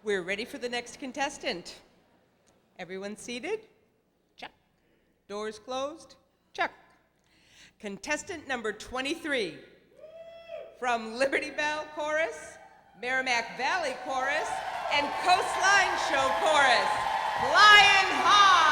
We're ready for the next contestant. Everyone seated? Check. Doors closed? Check. Contestant number 23. From Liberty Bell Chorus, Merrimack Valley Chorus, and Coastline Show Chorus, Flyin High!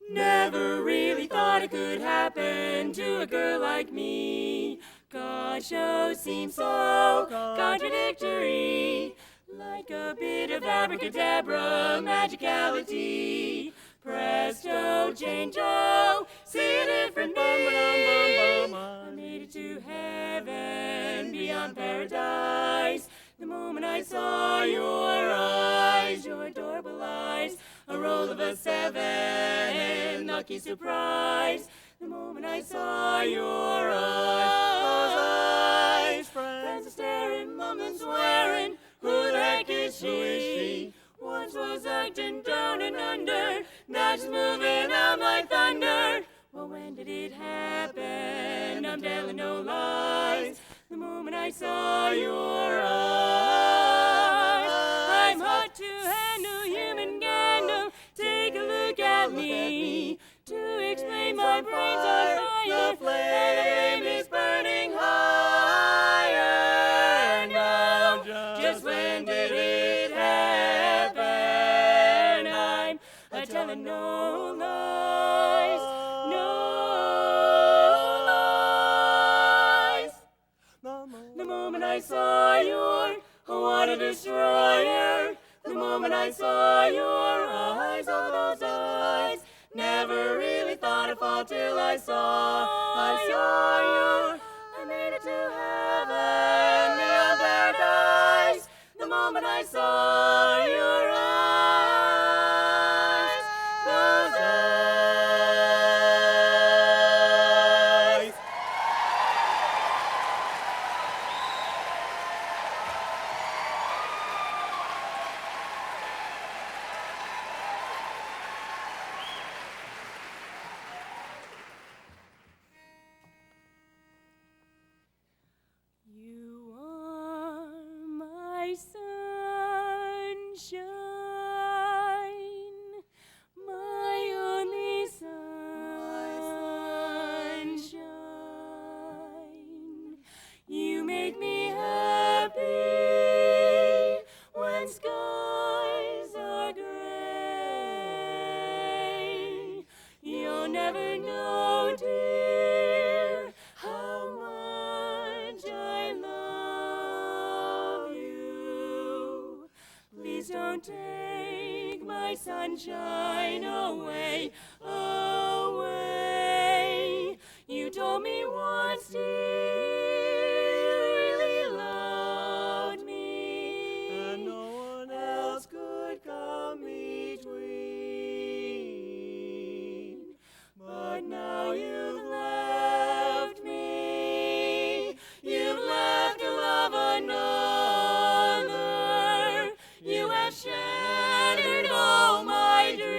Never really thought it could happen to a girl like me. God's show seems so contradictory, like a bit of abracadabra magicality. Presto, change-o, see a different me. I made it to heaven, beyond paradise, the moment I saw your eyes, your adorable eyes. A roll of a 7, lucky surprise. The moment I saw your eyes, friends are staring, mom and swearing. Who the heck is she? Once was acting down and under, now she's moving out like thunder. Well, when did it happen? I'm telling no lies. The moment I saw your eyes, I'm hot to handle, human candle. Take a look at me. To explain, my brain's on fire, the flame is burning higher. Now, just when did it happen? I'm telling no lies, no lies. The moment I saw your water destroyer, the moment I saw your eyes, all those eyes, never really thought I'd fall till I saw you. I made it to heaven, beyond paradise, the moment I saw your eyes, those eyes. You are my sunshine, my only sunshine. You make me happy when skies are gray. You'll never know, dear, how much I love you. Please don't take my sunshine away, away. You told me once, dear, you really loved me, and no one else could come between. But now you've left me, you've left to love another. You have shattered all my dreams.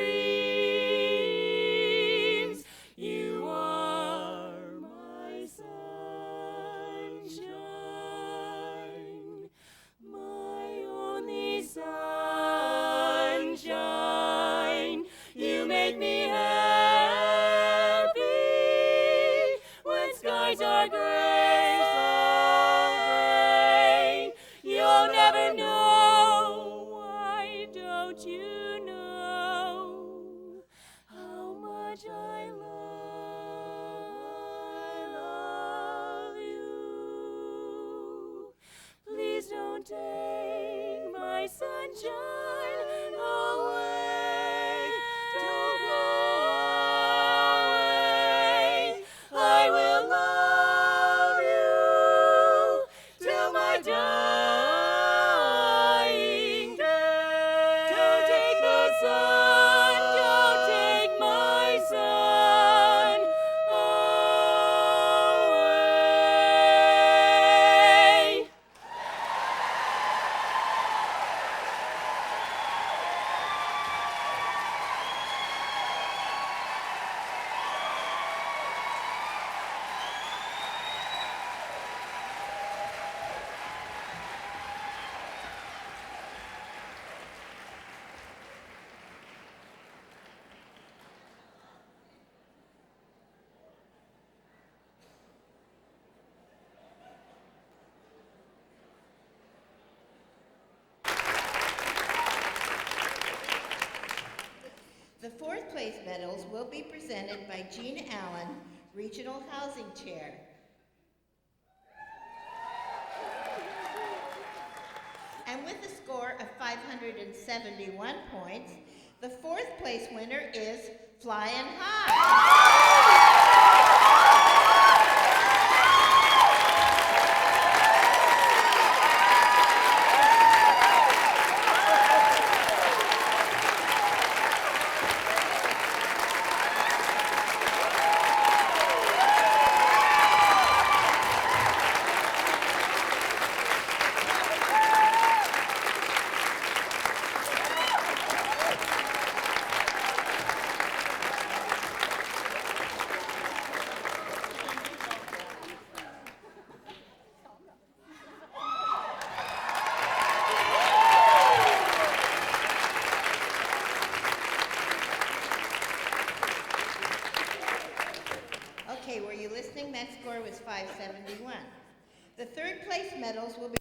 You are my sunshine, my only sunshine. You make me happy when skies are gray, so gray. You'll never know, why don't you know how much I love you. Please don't take my sunshine away. Don't go away. I will love you till my dying day. Don't take the sun, don't take my sun away. place medals will be presented by Jean Allen, Regional Housing Chair. And with a score of 571 points, the fourth place winner is Flyin High. Okay, were you listening? That score was 571. The third place medals will be